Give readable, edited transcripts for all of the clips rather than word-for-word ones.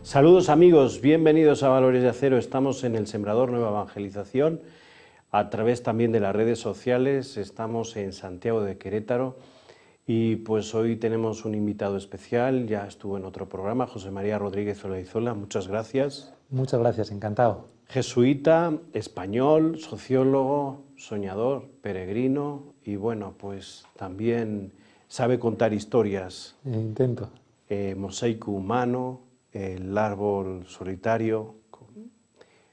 Saludos amigos, bienvenidos a Valores de Acero. Estamos en el Sembrador Nueva Evangelización, a través también de las redes sociales. Estamos en Santiago de Querétaro y pues hoy tenemos un invitado especial, ya estuvo en otro programa, José María Rodríguez Olaizola, muchas gracias. Muchas gracias, encantado. Jesuita, español, sociólogo, soñador, peregrino y bueno, pues también sabe contar historias. Intento. Mosaico humano, El árbol solitario.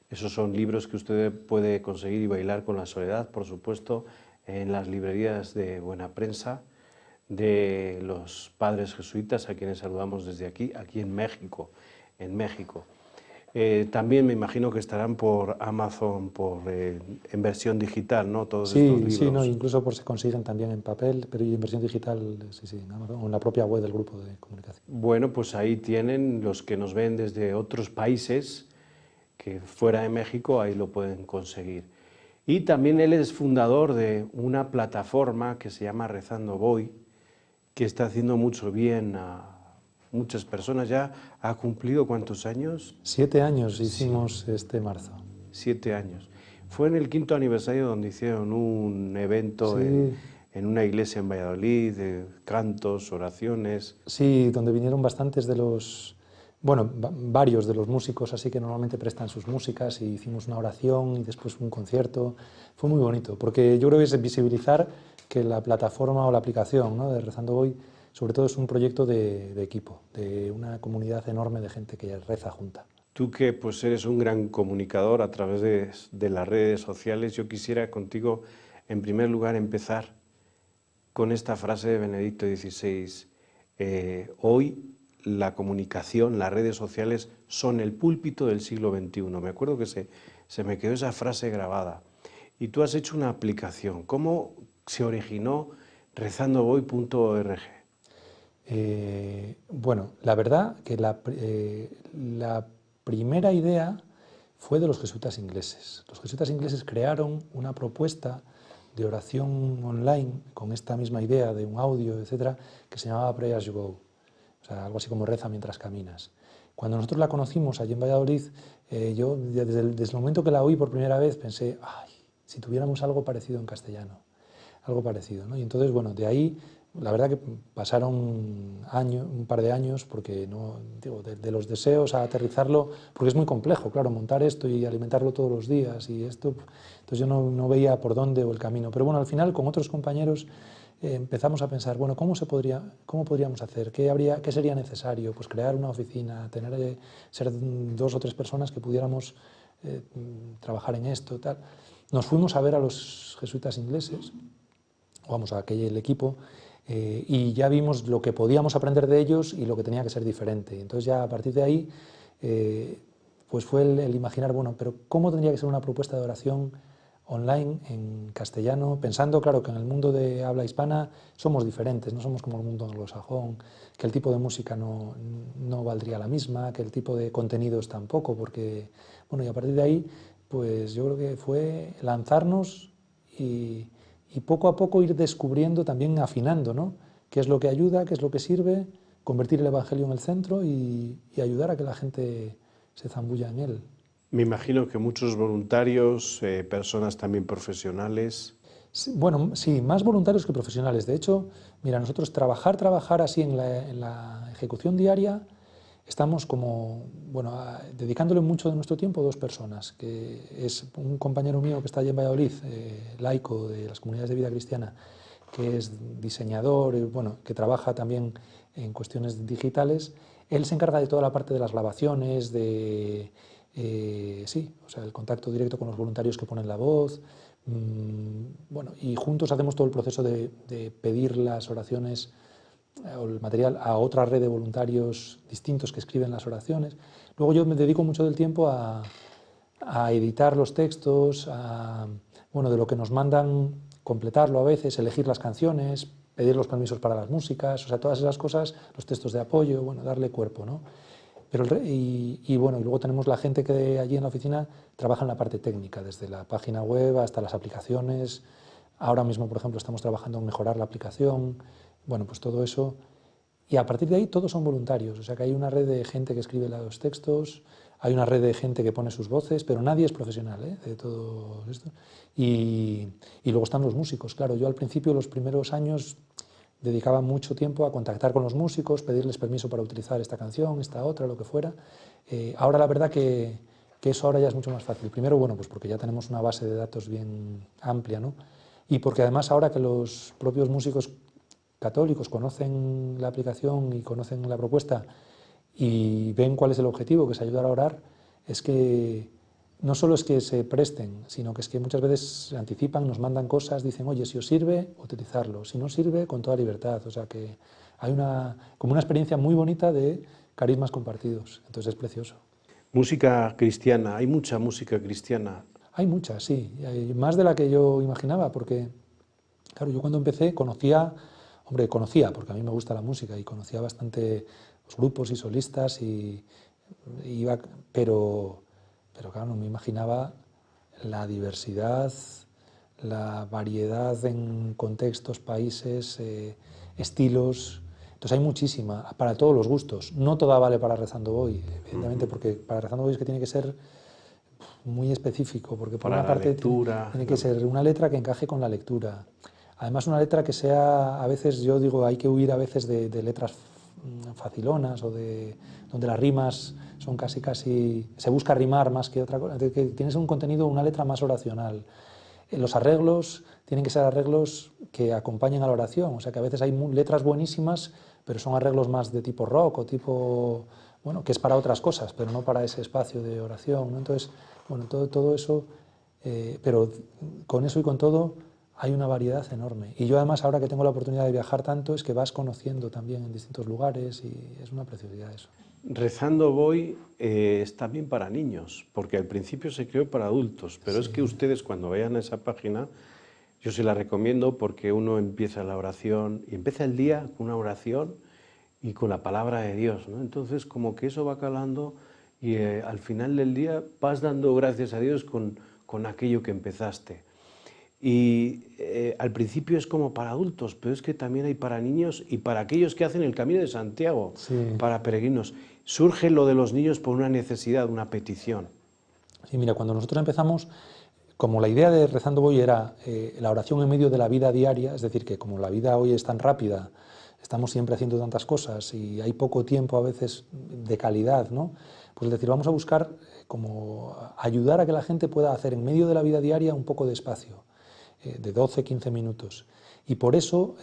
Esos son libros que usted puede conseguir, y Bailar con la soledad, por supuesto, en las librerías de Buena Prensa de los padres jesuitas, a quienes saludamos desde aquí en México. También me imagino que estarán por Amazon en versión digital, ¿no? Todos estos libros. Sí, no, incluso se consiguen también en papel, pero y en versión digital, sí, en Amazon, o en la propia web del grupo de comunicación. Bueno, pues ahí tienen los que nos ven desde otros países, que fuera de México, ahí lo pueden conseguir. Y también él es fundador de una plataforma que se llama Rezando Voy, que está haciendo mucho bien a muchas personas. Ya ha cumplido ¿cuántos años? 7 años hicimos este marzo. 7 años. Fue en el 5º aniversario donde hicieron un evento en una iglesia en Valladolid, de cantos, oraciones. Sí, donde vinieron bastantes de los, varios de los músicos, así que normalmente prestan sus músicas, y hicimos una oración y después un concierto. Fue muy bonito, porque yo creo que es visibilizar que la plataforma o la aplicación, ¿no?, de Rezando Voy, sobre todo es un proyecto de equipo, de una comunidad enorme de gente que reza junta. Tú que pues eres un gran comunicador a través de las redes sociales, yo quisiera contigo, en primer lugar, empezar con esta frase de Benedicto XVI. Hoy la comunicación, las redes sociales son el púlpito del siglo XXI. Me acuerdo que se me quedó esa frase grabada. Y tú has hecho una aplicación. ¿Cómo se originó rezandovoy.org? Bueno, la verdad que la primera idea fue de los jesuitas ingleses. Los jesuitas ingleses crearon una propuesta de oración online con esta misma idea de un audio, etcétera, que se llamaba Pray as you go, o sea, algo así como reza mientras caminas. Cuando nosotros la conocimos allí en Valladolid, yo desde el momento que la oí por primera vez pensé, ay, si tuviéramos algo parecido en castellano, algo parecido, ¿no? Y entonces, bueno, de ahí, la verdad que pasaron un par de años, porque no, digo, de los deseos a aterrizarlo, porque es muy complejo, claro, montar esto y alimentarlo todos los días y esto, entonces yo no veía por dónde o el camino. Pero bueno, al final con otros compañeros empezamos a pensar, bueno, ¿cómo podríamos hacer? ¿Qué sería necesario? Pues crear una oficina, ser 2 o 3 personas que pudiéramos trabajar en esto, tal. Nos fuimos a ver a los jesuitas ingleses, vamos, a aquel equipo, y ya vimos lo que podíamos aprender de ellos y lo que tenía que ser diferente. Entonces ya a partir de ahí pues fue el imaginar, bueno, pero ¿cómo tendría que ser una propuesta de oración online en castellano? Pensando, claro, que en el mundo de habla hispana somos diferentes, no somos como el mundo anglosajón, que el tipo de música no valdría la misma, que el tipo de contenidos tampoco, porque, bueno, y a partir de ahí, pues yo creo que fue lanzarnos y poco a poco ir descubriendo, también afinando, ¿no?, qué es lo que ayuda, qué es lo que sirve, convertir el Evangelio en el centro y ayudar a que la gente se zambulla en él. Me imagino que muchos voluntarios, personas también profesionales. Sí, bueno, sí, más voluntarios que profesionales. De hecho, mira, nosotros trabajar así en la ejecución diaria, estamos como, bueno, dedicándole mucho de nuestro tiempo a 2 personas, que es un compañero mío que está allí en Valladolid, laico de las comunidades de vida cristiana, que es diseñador, bueno, que trabaja también en cuestiones digitales. Él se encarga de toda la parte de las grabaciones, sí, o sea, el contacto directo con los voluntarios que ponen la voz, bueno, y juntos hacemos todo el proceso de pedir las oraciones o el material a otra red de voluntarios distintos que escriben las oraciones. Luego yo me dedico mucho del tiempo a editar los textos, bueno, de lo que nos mandan, completarlo a veces, elegir las canciones, pedir los permisos para las músicas, o sea, todas esas cosas, los textos de apoyo, bueno, darle cuerpo, ¿no? Pero bueno, y luego tenemos la gente que allí en la oficina trabaja en la parte técnica, desde la página web hasta las aplicaciones. Ahora mismo, por ejemplo, estamos trabajando en mejorar la aplicación, bueno, pues todo eso. Y a partir de ahí todos son voluntarios, o sea que hay una red de gente que escribe los textos, hay una red de gente que pone sus voces, pero nadie es profesional de todo esto. Y luego están los músicos, claro, yo al principio, los primeros años, dedicaba mucho tiempo a contactar con los músicos, pedirles permiso para utilizar esta canción, esta otra, lo que fuera. Ahora la verdad que eso ahora ya es mucho más fácil. Primero, bueno, pues porque ya tenemos una base de datos bien amplia, ¿no? Y porque además ahora que los propios músicos católicos conocen la aplicación y conocen la propuesta y ven cuál es el objetivo, que es ayudar a orar, es que no solo es que se presten, sino que es que muchas veces se anticipan, nos mandan cosas, dicen, oye, si os sirve, utilizarlo, si no sirve, con toda libertad. O sea que hay como una experiencia muy bonita de carismas compartidos, entonces es precioso. Música cristiana, hay mucha música cristiana. Hay muchas, sí, hay más de la que yo imaginaba, porque, claro, yo cuando empecé conocía, porque a mí me gusta la música y conocía bastante los grupos y solistas, pero claro, no me imaginaba la diversidad, la variedad en contextos, países, estilos. Entonces hay muchísima, para todos los gustos. No toda vale para Rezando Voy, evidentemente, porque para Rezando Voy es que tiene que ser muy específico, porque por una parte tiene que ser una letra que encaje con la lectura. Además, una letra que sea, a veces yo digo, hay que huir a veces de letras facilonas o donde las rimas son casi, se busca rimar más que otra cosa, que tienes un contenido, una letra más oracional. Los arreglos tienen que ser arreglos que acompañen a la oración, o sea que a veces hay letras buenísimas, pero son arreglos más de tipo rock o tipo, bueno, que es para otras cosas, pero no para ese espacio de oración, ¿no? Entonces, bueno, todo eso, pero con eso y con todo hay una variedad enorme. Y yo además, ahora que tengo la oportunidad de viajar tanto, es que vas conociendo también en distintos lugares y es una preciosidad eso. Rezando Voy es también para niños, porque al principio se creó para adultos, pero sí. Es que ustedes cuando vayan a esa página, yo se la recomiendo porque uno empieza la oración y empieza el día con una oración y con la palabra de Dios, ¿no? Entonces como que eso va calando y al final del día vas dando gracias a Dios con aquello que empezaste. Y al principio es como para adultos, pero es que también hay para niños y para aquellos que hacen el Camino de Santiago, sí. Para peregrinos. Surge lo de los niños por una necesidad, una petición. Sí, mira, cuando nosotros empezamos, como la idea de Rezando Voy era la oración en medio de la vida diaria, es decir, que como la vida hoy es tan rápida, estamos siempre haciendo tantas cosas y hay poco tiempo a veces de calidad, ¿no? Pues es decir, vamos a buscar como ayudar a que la gente pueda hacer en medio de la vida diaria un poco de espacio, de 12, 15 minutos. Y por eso,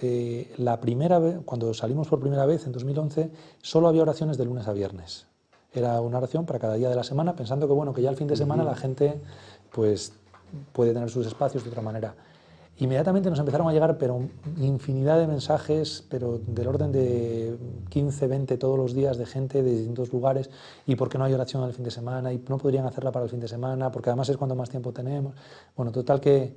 la primera vez, cuando salimos por primera vez, en 2011, solo había oraciones de lunes a viernes. Era una oración para cada día de la semana, pensando que, bueno, que ya el fin de semana la gente pues, puede tener sus espacios de otra manera. Inmediatamente nos empezaron a llegar pero infinidad de mensajes, pero del orden de 15, 20 todos los días de gente de distintos lugares, y por qué no hay oración el fin de semana, y no podrían hacerla para el fin de semana, porque además es cuando más tiempo tenemos. Bueno, total que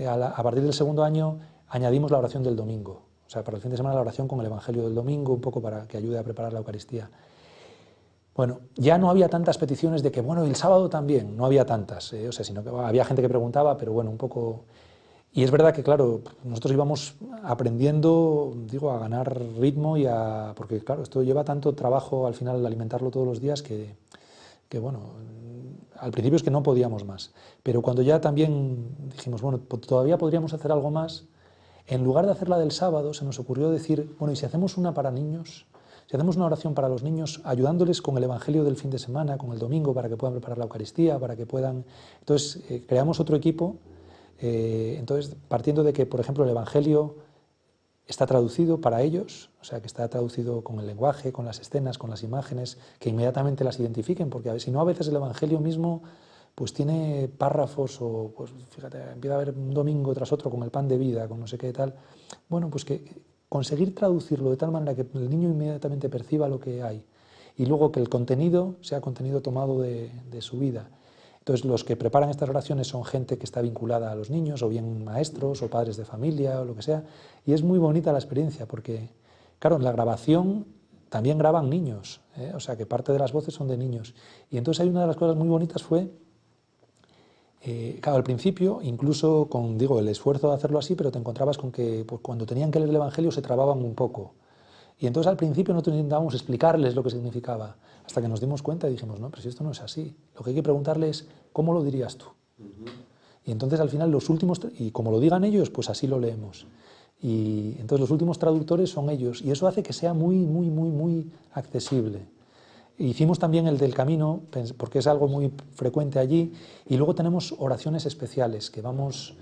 a partir del segundo año añadimos la oración del domingo, o sea, para el fin de semana la oración con el Evangelio del domingo, un poco para que ayude a preparar la Eucaristía. Bueno, ya no había tantas peticiones de que, bueno, y el sábado también, no había tantas, o sea, sino que había gente que preguntaba, pero bueno, un poco... Y es verdad que, claro, nosotros íbamos aprendiendo, digo, a ganar ritmo porque, claro, esto lleva tanto trabajo al final alimentarlo todos los días que bueno, al principio es que no podíamos más. Pero cuando ya también dijimos, bueno, todavía podríamos hacer algo más, en lugar de hacerla del sábado, se nos ocurrió decir, bueno, ¿y si hacemos una para niños? Si hacemos una oración para los niños, ayudándoles con el Evangelio del fin de semana, con el domingo, para que puedan preparar la Eucaristía, para que puedan... Entonces, creamos otro equipo. Entonces, partiendo de que, por ejemplo, el Evangelio está traducido para ellos, o sea, que está traducido con el lenguaje, con las escenas, con las imágenes, que inmediatamente las identifiquen, porque si no, a veces el Evangelio mismo pues tiene párrafos o, pues fíjate, empieza a haber un domingo tras otro con el pan de vida, con no sé qué tal. Bueno, pues que conseguir traducirlo de tal manera que el niño inmediatamente perciba lo que hay y luego que el contenido sea contenido tomado de su vida. Entonces, los que preparan estas oraciones son gente que está vinculada a los niños, o bien maestros, o padres de familia, o lo que sea, y es muy bonita la experiencia, porque, claro, en la grabación también graban niños, o sea, que parte de las voces son de niños. Y entonces hay una de las cosas muy bonitas fue, claro, al principio, incluso con, digo, el esfuerzo de hacerlo así, pero te encontrabas con que pues, cuando tenían que leer el Evangelio se trababan un poco. Y entonces al principio nosotros intentábamos explicarles lo que significaba, hasta que nos dimos cuenta y dijimos, no, pero si esto no es así. Lo que hay que preguntarles es, ¿cómo lo dirías tú? Y entonces al final los últimos, y como lo digan ellos, pues así lo leemos. Y entonces los últimos traductores son ellos, y eso hace que sea muy, muy, muy, muy accesible. Hicimos también el del camino, porque es algo muy frecuente allí, y luego tenemos oraciones especiales que vamos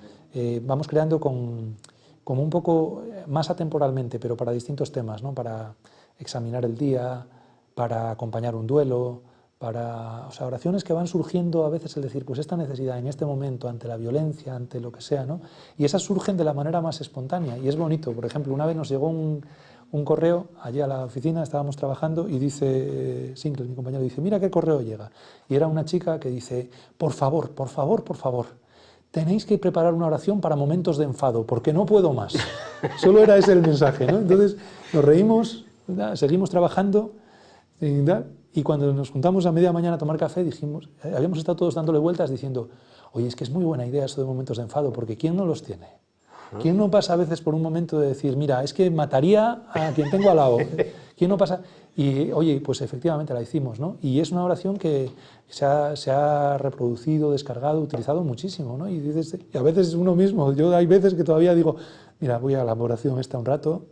creando como un poco más atemporalmente, pero para distintos temas, ¿no? Para examinar el día, para acompañar un duelo, o sea, oraciones que van surgiendo a veces el decir, pues esta necesidad en este momento, ante la violencia, ante lo que sea, ¿no? Y esas surgen de la manera más espontánea, y es bonito. Por ejemplo, una vez nos llegó un correo allí a la oficina, estábamos trabajando, y dice Sinclair, mi compañero, dice, mira qué correo llega. Y era una chica que dice, por favor, por favor, por favor, tenéis que preparar una oración para momentos de enfado, porque no puedo más. Solo era ese el mensaje, ¿no? Entonces nos reímos, seguimos trabajando, y cuando nos juntamos a media mañana a tomar café, dijimos, habíamos estado todos dándole vueltas diciendo, oye, es que es muy buena idea esto de momentos de enfado, porque ¿quién no los tiene? ¿Quién no pasa a veces por un momento de decir, mira, es que mataría a quien tengo al lado? ¿Quién no pasa? Y oye, pues efectivamente la hicimos, ¿no? Y es una oración que se ha reproducido, descargado, utilizado muchísimo, ¿no? Y a veces uno mismo, yo hay veces que todavía digo, mira, voy a la oración esta un rato,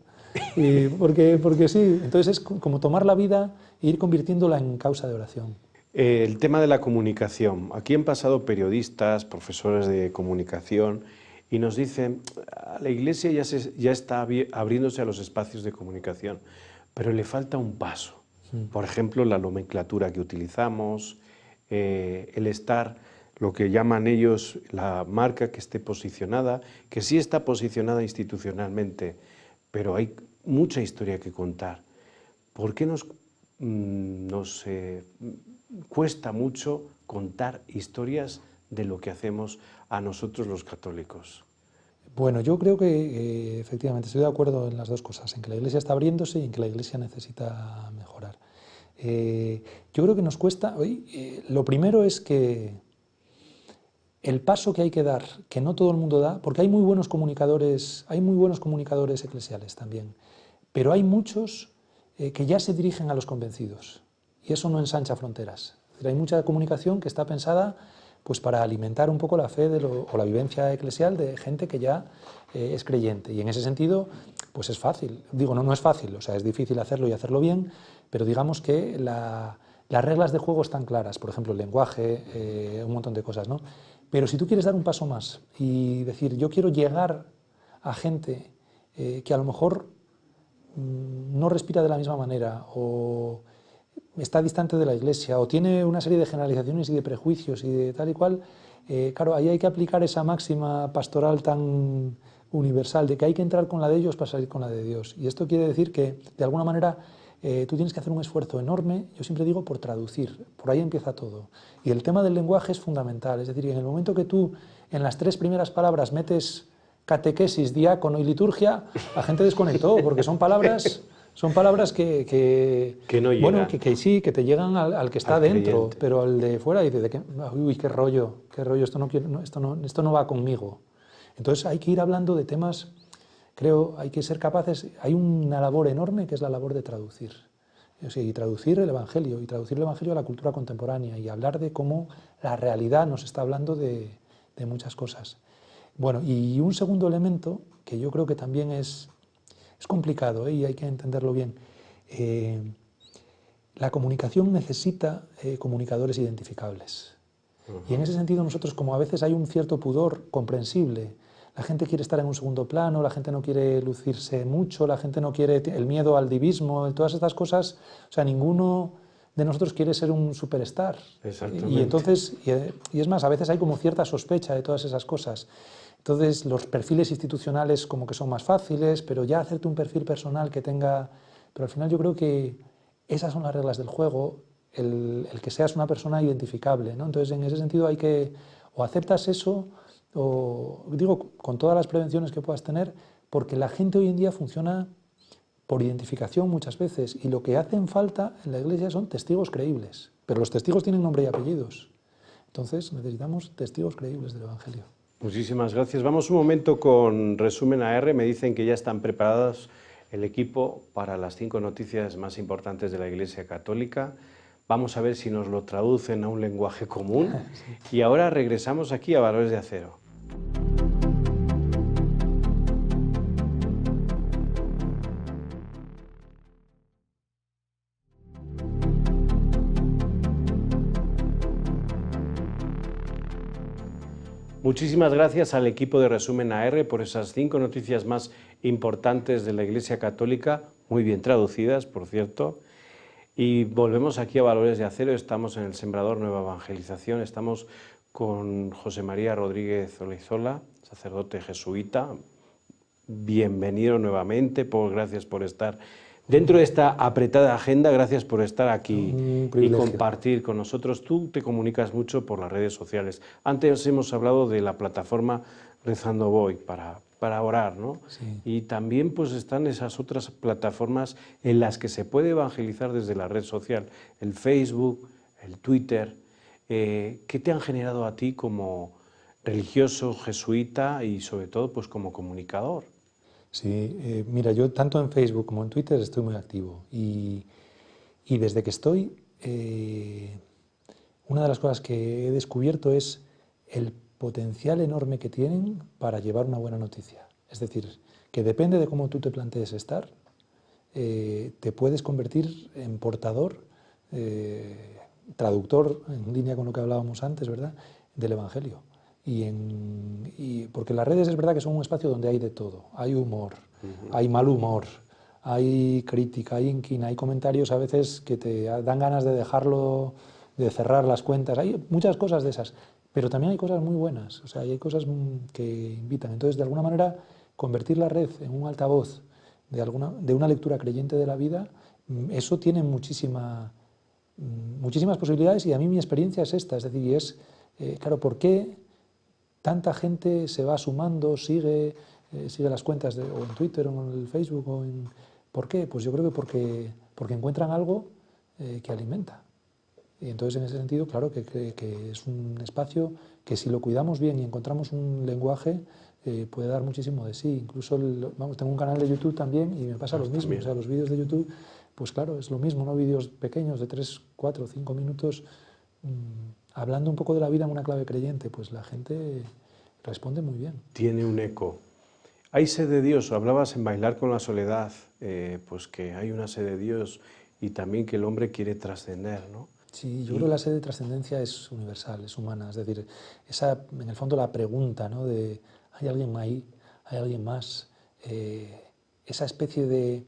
porque sí, entonces es como tomar la vida e ir convirtiéndola en causa de oración. El tema de la comunicación. Aquí han pasado periodistas, profesores de comunicación, y nos dicen, la Iglesia ya está abriéndose a los espacios de comunicación, pero le falta un paso. Por ejemplo, la nomenclatura que utilizamos, el estar, lo que llaman ellos, la marca que esté posicionada, que sí está posicionada institucionalmente, pero hay mucha historia que contar. ¿Por qué nos cuesta mucho contar historias de lo que hacemos a nosotros los católicos? Bueno, yo creo que efectivamente estoy de acuerdo en las dos cosas, en que la Iglesia está abriéndose y en que la Iglesia necesita mejorar. Yo creo que nos cuesta, lo primero es que el paso que hay que dar, que no todo el mundo da, porque hay muy buenos comunicadores eclesiales también, pero hay muchos que ya se dirigen a los convencidos, y eso no ensancha fronteras. Es decir, hay mucha comunicación que está pensada pues para alimentar un poco la fe o la vivencia eclesial de gente que ya es creyente, y en ese sentido pues es fácil, digo, no es fácil, o sea, es difícil hacerlo y hacerlo bien, pero digamos que las reglas de juego están claras, por ejemplo el lenguaje, un montón de cosas, ¿no? Pero si tú quieres dar un paso más y decir, yo quiero llegar a gente que a lo mejor no respira de la misma manera, o está distante de la Iglesia, o tiene una serie de generalizaciones y de prejuicios y de tal y cual, claro, ahí hay que aplicar esa máxima pastoral tan universal de que hay que entrar con la de ellos para salir con la de Dios. Y esto quiere decir que, de alguna manera, tú tienes que hacer un esfuerzo enorme, yo siempre digo, por traducir, por ahí empieza todo. Y el tema del lenguaje es fundamental, es decir, en el momento que tú en las 3 primeras palabras metes catequesis, diácono y liturgia, la gente desconectó, porque son palabras que no llegan. Bueno, que sí, que te llegan al que está dentro, creyente. Pero al de fuera dice, uy, qué rollo, esto no va conmigo. Entonces hay que ir hablando de temas, creo, hay que ser capaces, hay una labor enorme que es la labor de traducir. Y traducir el Evangelio, a la cultura contemporánea, y hablar de cómo la realidad nos está hablando de muchas cosas. Bueno, y un segundo elemento, que yo creo que también es complicado, y hay que entenderlo bien. La comunicación necesita comunicadores identificables. Y en ese sentido nosotros, como a veces hay un cierto pudor comprensible, la gente quiere estar en un segundo plano, la gente no quiere lucirse mucho, la gente no quiere el miedo al divismo, todas estas cosas, o sea, ninguno de nosotros quiere ser un superstar. Exactamente. Y entonces, y es más, a veces hay como cierta sospecha de todas esas cosas. Entonces, los perfiles institucionales como que son más fáciles, pero ya hacerte un perfil personal que tenga... Pero al final yo creo que esas son las reglas del juego, el que seas una persona identificable, ¿no? Entonces, en ese sentido hay que... O aceptas eso, o digo, con todas las prevenciones que puedas tener, porque la gente hoy en día funciona por identificación muchas veces, y lo que hacen falta en la Iglesia son testigos creíbles, pero los testigos tienen nombre y apellidos. Entonces, necesitamos testigos creíbles del Evangelio. Muchísimas gracias. Vamos un momento con Resumen AR. Me dicen que ya están preparados el equipo para las 5 noticias más importantes de la Iglesia Católica. Vamos a ver si nos lo traducen a un lenguaje común. Y ahora regresamos aquí a Valores de Acero. Muchísimas gracias al equipo de Resumen AR por esas 5 noticias más importantes de la Iglesia Católica, muy bien traducidas, por cierto. Y volvemos aquí a Valores de Acero, estamos en el Sembrador Nueva Evangelización, estamos con José María Rodríguez Olaizola, sacerdote jesuita. Bienvenido nuevamente, gracias por estar dentro de esta apretada agenda, gracias por estar aquí y compartir con nosotros. Tú te comunicas mucho por las redes sociales. Antes hemos hablado de la plataforma Rezando Voy para orar, ¿no? Sí. Y también pues están esas otras plataformas en las que se puede evangelizar desde la red social, el Facebook, el Twitter. ¿Qué te han generado a ti como religioso, jesuita y sobre todo pues como comunicador? Sí, mira, yo tanto en Facebook como en Twitter estoy muy activo y desde que estoy, una de las cosas que he descubierto es el potencial enorme que tienen para llevar una buena noticia. Es decir, que depende de cómo tú te plantees estar, te puedes convertir en portador, traductor, en línea con lo que hablábamos antes, ¿verdad?, del Evangelio. Porque las redes es verdad que son un espacio donde hay de todo. Hay humor, hay mal humor, hay crítica, hay inquina, hay comentarios a veces que te dan ganas de dejarlo, de cerrar las cuentas. Hay muchas cosas de esas, pero también hay cosas muy buenas. O sea, hay cosas que invitan. Entonces, de alguna manera, convertir la red en un altavoz de una lectura creyente de la vida, eso tiene muchísimas posibilidades, y a mí mi experiencia es esta. Es decir, claro, ¿por qué tanta gente se va sumando, sigue las cuentas o en Twitter o en el Facebook? ¿Por qué? Pues yo creo que porque encuentran algo que alimenta. Y entonces, en ese sentido, claro que es un espacio que, si lo cuidamos bien y encontramos un lenguaje, puede dar muchísimo de sí. Incluso, tengo un canal de YouTube también y me pasa lo mismo. O sea, los vídeos de YouTube, pues claro, es lo mismo, ¿no? Vídeos pequeños de 3, 4, 5 minutos, hablando un poco de la vida en una clave creyente, pues la gente responde muy bien. Tiene un eco. Hay sed de Dios, hablabas en Bailar con la Soledad, pues que hay una sed de Dios y también que el hombre quiere trascender, ¿no? Sí, yo creo que la sed de trascendencia es universal, es humana. Es decir, en el fondo la pregunta, ¿no?, de ¿hay alguien ahí? ¿Hay alguien más? Esa especie de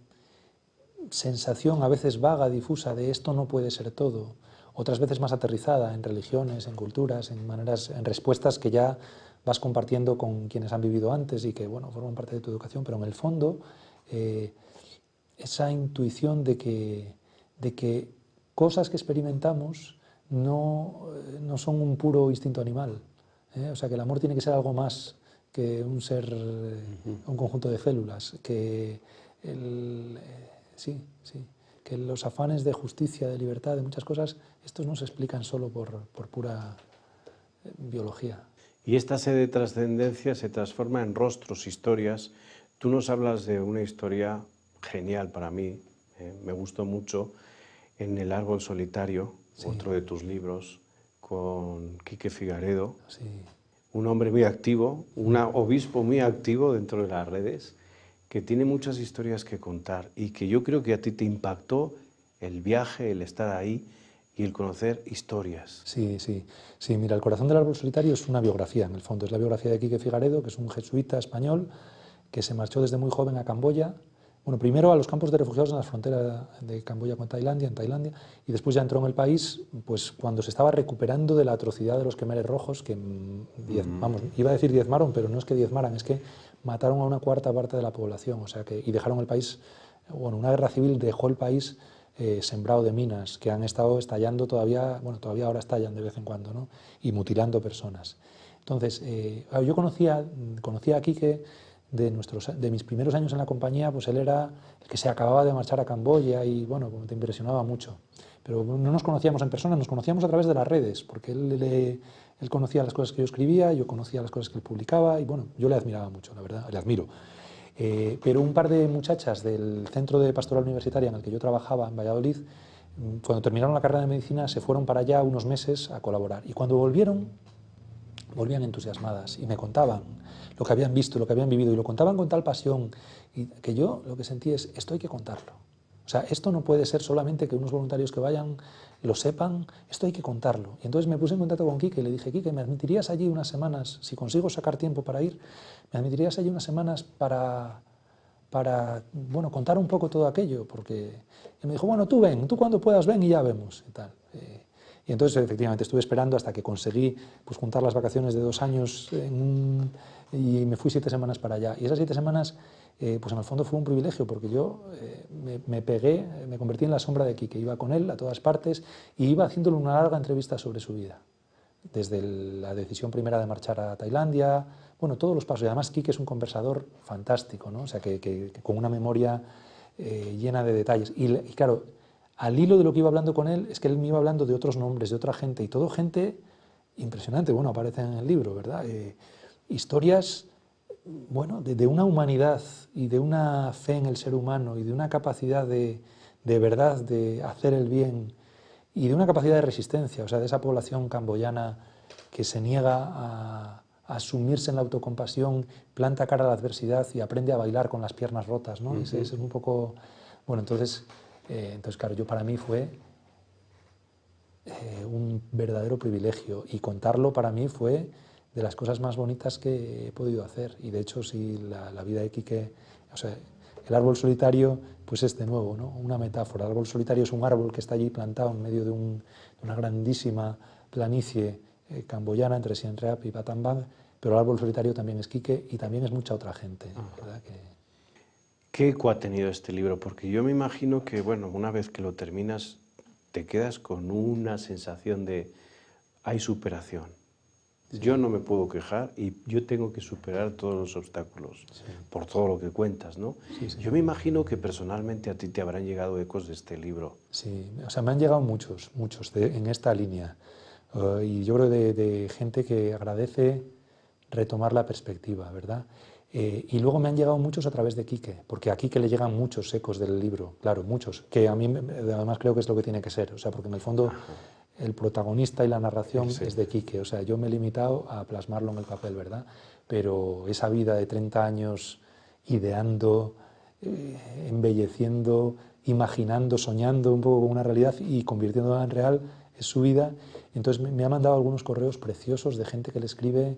sensación a veces vaga, difusa, de esto no puede ser todo. Otras veces más aterrizada en religiones, en culturas, en maneras, en respuestas que ya vas compartiendo con quienes han vivido antes y que, bueno, forman parte de tu educación, pero en el fondo esa intuición de que cosas que experimentamos no son un puro instinto animal. O sea, que el amor tiene que ser algo más que un ser, un conjunto de células, que que los afanes de justicia, de libertad, de muchas cosas, estos no se explican solo por pura biología. Y esta sed de trascendencia se transforma en rostros, historias. Tú nos hablas de una historia genial para mí, me gustó mucho, en El árbol solitario, sí, otro de tus libros, con Quique Figaredo, sí, un hombre muy activo, un obispo muy activo dentro de las redes, que tiene muchas historias que contar y que yo creo que a ti te impactó el viaje, el estar ahí y el conocer historias. Sí, mira, El corazón del árbol solitario es una biografía, en el fondo. Es la biografía de Quique Figaredo, que es un jesuita español que se marchó desde muy joven a Camboya. Bueno, primero a los campos de refugiados en la frontera de Camboya con Tailandia, y después ya entró en el país pues cuando se estaba recuperando de la atrocidad de los Khmeres rojos, que iba a decir diezmaron, pero no es que diezmaran, es que mataron a una cuarta parte de la población, o sea y dejaron el país, bueno, una guerra civil dejó el país sembrado de minas que han estado estallando todavía, bueno, todavía ahora estallan de vez en cuando, ¿no?, y mutilando personas. Entonces, yo conocía a Quique de mis primeros años en la compañía. Pues él era el que se acababa de marchar a Camboya y, bueno, te impresionaba mucho. Pero no nos conocíamos en persona, nos conocíamos a través de las redes, porque él conocía las cosas que yo escribía, yo conocía las cosas que él publicaba y, bueno, yo le admiraba mucho, la verdad, le admiro. Pero un par de muchachas del centro de pastoral universitaria en el que yo trabajaba en Valladolid, cuando terminaron la carrera de medicina, se fueron para allá unos meses a colaborar. Y cuando volvieron, volvían entusiasmadas y me contaban lo que habían visto, lo que habían vivido, y lo contaban con tal pasión, y que yo lo que sentí es, esto hay que contarlo. O sea, esto no puede ser solamente que unos voluntarios que vayan lo sepan, esto hay que contarlo. Y entonces me puse en contacto con Quique y le dije, Quique, ¿me admitirías allí unas semanas, si consigo sacar tiempo para ir, me admitirías allí unas semanas para bueno, contar un poco todo aquello? Porque y me dijo, bueno, tú ven, tú cuando puedas ven y ya vemos, y tal. Y entonces, efectivamente, estuve esperando hasta que conseguí pues, juntar las vacaciones de 2 años y me fui 7 semanas para allá. Y esas 7 semanas, pues en el fondo fue un privilegio, porque yo me pegué, me convertí en la sombra de Quique. Iba con él a todas partes y iba haciéndole una larga entrevista sobre su vida. Desde la decisión primera de marchar a Tailandia, bueno, todos los pasos. Y además Quique es un conversador fantástico, ¿no? O sea, que con una memoria llena de detalles. Y claro, al hilo de lo que iba hablando con él, es que él me iba hablando de otros nombres, de otra gente, y todo gente impresionante, bueno, aparece en el libro, ¿verdad? Historias, bueno, de una humanidad y de una fe en el ser humano y de una capacidad de verdad de hacer el bien y de una capacidad de resistencia, o sea, de esa población camboyana que se niega a asumirse en la autocompasión, planta cara a la adversidad y aprende a bailar con las piernas rotas, ¿no? Es un poco... Bueno, entonces claro, para mí fue un verdadero privilegio, y contarlo para mí fue de las cosas más bonitas que he podido hacer. Y de hecho, sí, la vida de Quique, o sea, el árbol solitario, pues es de nuevo, ¿no? Una metáfora. El árbol solitario es un árbol que está allí plantado en medio de una grandísima planicie camboyana entre Siem Reap y Battambang, pero el árbol solitario también es Quique y también es mucha otra gente, ¿verdad? ¿Qué eco ha tenido este libro? Porque yo me imagino que, bueno, una vez que lo terminas, te quedas con una sensación de hay superación. Sí. Yo no me puedo quejar y yo tengo que superar todos los obstáculos, sí, por todo lo que cuentas, ¿no? Sí, sí. Yo me imagino que personalmente a ti te habrán llegado ecos de este libro. Sí, o sea, me han llegado muchos en esta línea. Y yo creo de gente que agradece retomar la perspectiva, ¿verdad? Y luego me han llegado muchos a través de Quique, porque a Quique le llegan muchos ecos del libro, claro, muchos, que a mí además creo que es lo que tiene que ser, o sea, porque en el fondo el protagonista y la narración es de Quique, o sea, yo me he limitado a plasmarlo en el papel, ¿verdad? Pero esa vida de 30 años ideando, embelleciendo, imaginando, soñando un poco con una realidad y convirtiéndola en real, es su vida. Entonces me ha mandado algunos correos preciosos de gente que le escribe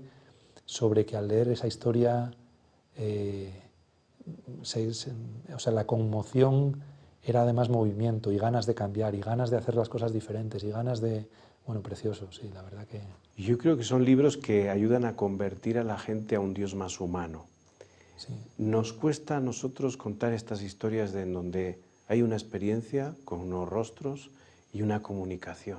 sobre que al leer esa historia, o sea, la conmoción era además movimiento y ganas de cambiar y ganas de hacer las cosas diferentes y ganas de... Bueno, precioso, sí, la verdad que... Yo creo que son libros que ayudan a convertir a la gente a un Dios más humano. Sí. Nos cuesta a nosotros contar estas historias en donde hay una experiencia con unos rostros y una comunicación.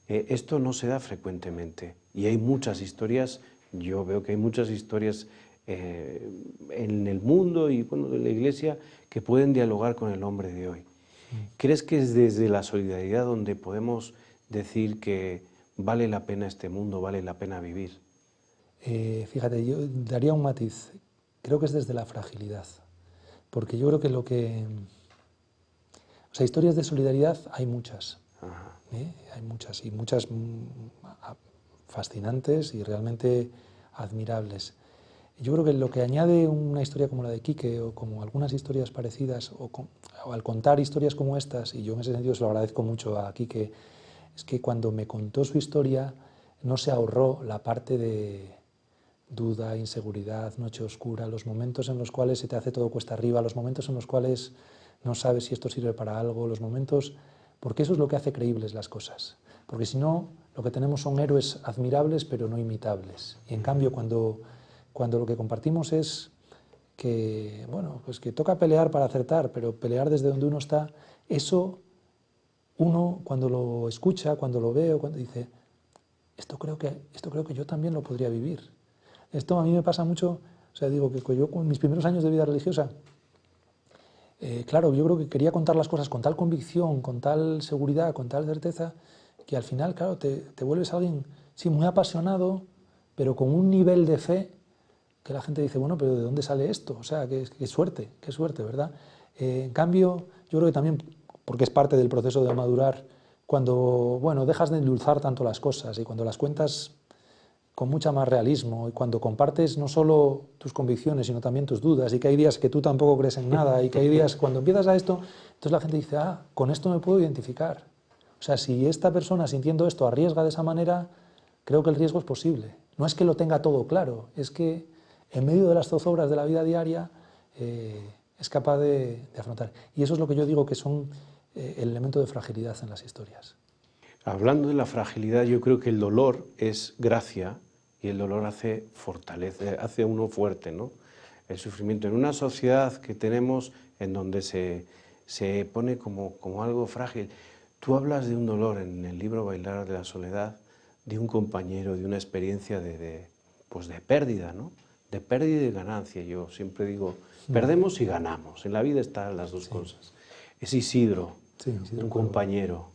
Esto no se da frecuentemente y hay muchas historias, yo veo que hay muchas historias en el mundo y bueno, en la Iglesia que pueden dialogar con el hombre de hoy. ¿Crees que es desde la solidaridad donde podemos decir que vale la pena este mundo, vale la pena vivir? Fíjate, yo daría un matiz. Creo que es desde la fragilidad, porque yo creo que o sea, historias de solidaridad hay muchas, hay muchas, y muchas fascinantes y realmente admirables. Yo creo que lo que añade una historia como la de Quique o como algunas historias parecidas, o al contar historias como estas, y yo en ese sentido se lo agradezco mucho a Quique, es que cuando me contó su historia no se ahorró la parte de duda, inseguridad, noche oscura, los momentos en los cuales se te hace todo cuesta arriba, los momentos en los cuales no sabes si esto sirve para algo, los momentos... Porque eso es lo que hace creíbles las cosas. Porque si no, lo que tenemos son héroes admirables pero no imitables. Y en cambio, cuando lo que compartimos es que, bueno, pues que toca pelear para acertar, pero pelear desde donde uno está, eso uno cuando lo escucha, cuando lo ve, o cuando dice, esto creo que yo también lo podría vivir. Esto a mí me pasa mucho, o sea, digo que yo con mis primeros años de vida religiosa, claro, yo creo que quería contar las cosas con tal convicción, con tal seguridad, con tal certeza, que al final, claro, te vuelves alguien, sí, muy apasionado, pero con un nivel de fe que la gente dice, bueno, pero ¿de dónde sale esto? O sea, qué suerte, ¿verdad? En cambio, yo creo que también, porque es parte del proceso de madurar, cuando, bueno, dejas de endulzar tanto las cosas y cuando las cuentas con mucha más realismo y cuando compartes no solo tus convicciones, sino también tus dudas, y que hay días que tú tampoco crees en nada, y que hay días, cuando empiezas a esto, entonces la gente dice, ah, con esto me puedo identificar. O sea, si esta persona sintiendo esto arriesga de esa manera, creo que el riesgo es posible. No es que lo tenga todo claro, es que en medio de las zozobras de la vida diaria es capaz de afrontar. Y eso es lo que yo digo que son el elemento de fragilidad en las historias. Hablando de la fragilidad, yo creo que el dolor es gracia y el dolor hace fortaleza, hace a uno fuerte, ¿no? El sufrimiento en una sociedad que tenemos en donde se pone como algo frágil. Tú hablas de un dolor en el libro Bailar de la Soledad, de un compañero, de una experiencia pues de pérdida, ¿no? De pérdida y de ganancia. Yo siempre digo, perdemos y ganamos. En la vida están las dos cosas. Es Isidro, un compañero.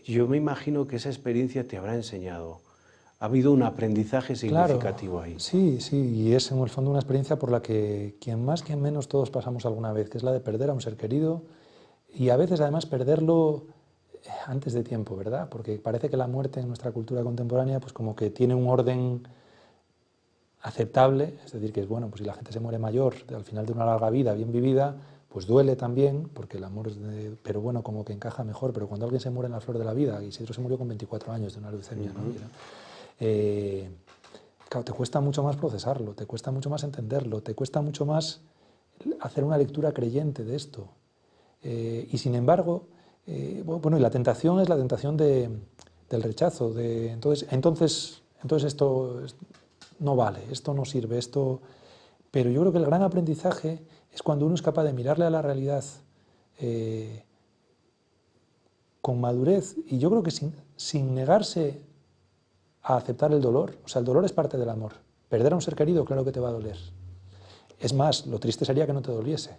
Yo me imagino que esa experiencia te habrá enseñado. Ha habido un aprendizaje significativo ahí. Sí, sí, y es en el fondo una experiencia por la que quien más, quien menos todos pasamos alguna vez, que es la de perder a un ser querido y a veces además perderlo antes de tiempo, ¿verdad? Porque parece que la muerte en nuestra cultura contemporánea pues como que tiene un orden aceptable, es decir, que es bueno, pues si la gente se muere mayor, al final de una larga vida bien vivida, pues duele también, porque el amor pero bueno, como que encaja mejor, pero cuando alguien se muere en la flor de la vida, y Isidro se murió con 24 años de una leucemia, ¿no? Claro, te cuesta mucho más procesarlo, te cuesta mucho más entenderlo, te cuesta mucho más hacer una lectura creyente de esto. Y sin embargo, bueno, y la tentación es la tentación del rechazo, entonces esto no vale, esto no sirve, Pero yo creo que el gran aprendizaje es cuando uno es capaz de mirarle a la realidad con madurez, y yo creo que sin negarse a aceptar el dolor. O sea, el dolor es parte del amor. Perder a un ser querido, claro que te va a doler. Es más, lo triste sería que no te doliese.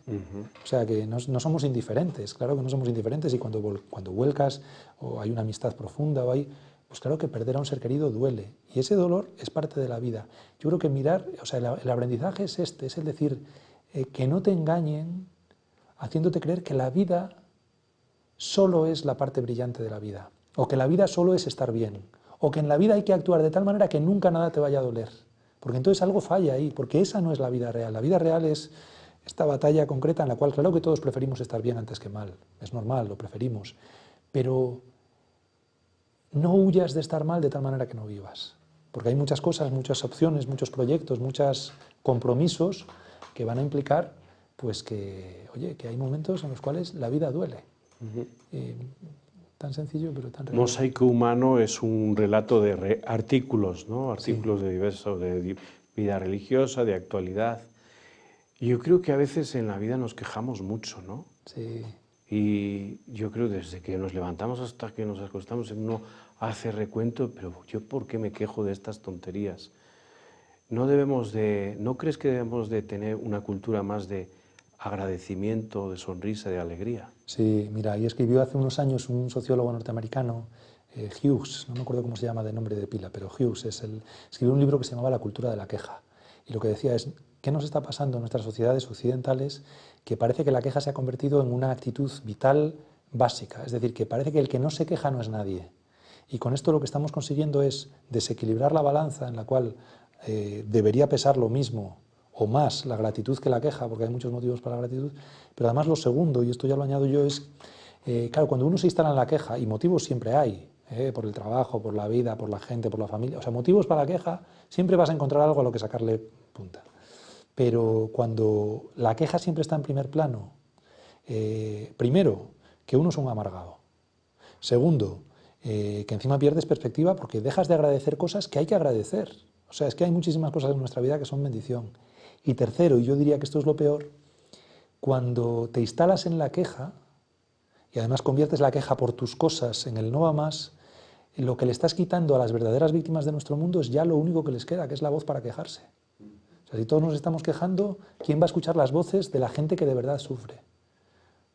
O sea, que no somos indiferentes, claro que no somos indiferentes, y cuando vuelcas o hay una amistad profunda pues claro que perder a un ser querido duele. Y ese dolor es parte de la vida. Yo creo que el aprendizaje es es el decir, que no te engañen haciéndote creer que la vida solo es la parte brillante de la vida, o que la vida solo es estar bien, o que en la vida hay que actuar de tal manera que nunca nada te vaya a doler, porque entonces algo falla ahí, porque esa no es la vida real. La vida real es esta batalla concreta en la cual claro que todos preferimos estar bien antes que mal, es normal, lo preferimos, pero no huyas de estar mal de tal manera que no vivas, porque hay muchas cosas, muchas opciones, muchos proyectos, muchos compromisos que van a implicar pues que, oye, que hay momentos en los cuales la vida duele. Tan sencillo, pero tan real. Mosaico Humano es un relato de artículos, ¿no? Artículos de diversos, de vida religiosa, de actualidad. Y yo creo que a veces en la vida nos quejamos mucho, ¿no? Sí. Y yo creo que desde que nos levantamos hasta que nos acostamos, uno hace recuento, pero ¿yo por qué me quejo de estas tonterías? ¿No crees que debemos de tener una cultura más de agradecimiento, de sonrisa, de alegría? Sí, mira, ahí escribió hace unos años un sociólogo norteamericano, Hughes, no me acuerdo cómo se llama de nombre de pila, pero Hughes escribió un libro que se llamaba La cultura de la queja. Y lo que decía es, ¿qué nos está pasando en nuestras sociedades occidentales? Que parece que la queja se ha convertido en una actitud vital básica, es decir, que parece que el que no se queja no es nadie. Y con esto lo que estamos consiguiendo es desequilibrar la balanza en la cual debería pesar lo mismo o más la gratitud que la queja, porque hay muchos motivos para la gratitud, pero además lo segundo, y esto ya lo añado yo, es, claro, cuando uno se instala en la queja, y motivos siempre hay, por el trabajo, por la vida, por la gente, por la familia, o sea, motivos para la queja, siempre vas a encontrar algo a lo que sacarle punta. Pero cuando la queja siempre está en primer plano, primero, que uno es un amargado. Segundo, que encima pierdes perspectiva porque dejas de agradecer cosas que hay que agradecer. O sea, es que hay muchísimas cosas en nuestra vida que son bendición. Y tercero, y yo diría que esto es lo peor, cuando te instalas en la queja, y además conviertes la queja por tus cosas en el no va más, lo que le estás quitando a las verdaderas víctimas de nuestro mundo es ya lo único que les queda, que es la voz para quejarse. O sea, si todos nos estamos quejando, ¿quién va a escuchar las voces de la gente que de verdad sufre?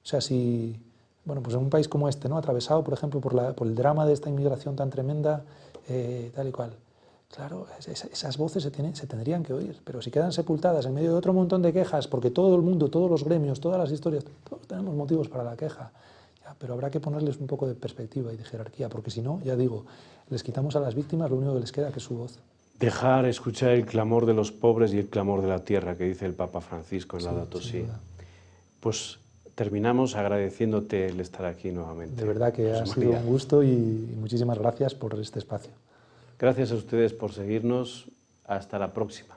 O sea, si, bueno, pues en un país como este, ¿no? Atravesado, por ejemplo, por el drama de esta inmigración tan tremenda, tal y cual. Claro, esas voces se tendrían que oír, pero si quedan sepultadas en medio de otro montón de quejas, porque todo el mundo, todos los gremios, todas las historias, todos tenemos motivos para la queja, ya, pero habrá que ponerles un poco de perspectiva y de jerarquía, porque si no, ya digo, les quitamos a las víctimas lo único que les queda, que es su voz. Dejar escuchar el clamor de los pobres y el clamor de la tierra, que dice el Papa Francisco en Laudato Si. Pues terminamos agradeciéndote el estar aquí nuevamente. De verdad que ha sido un gusto y muchísimas gracias por este espacio. Gracias a ustedes por seguirnos. Hasta la próxima.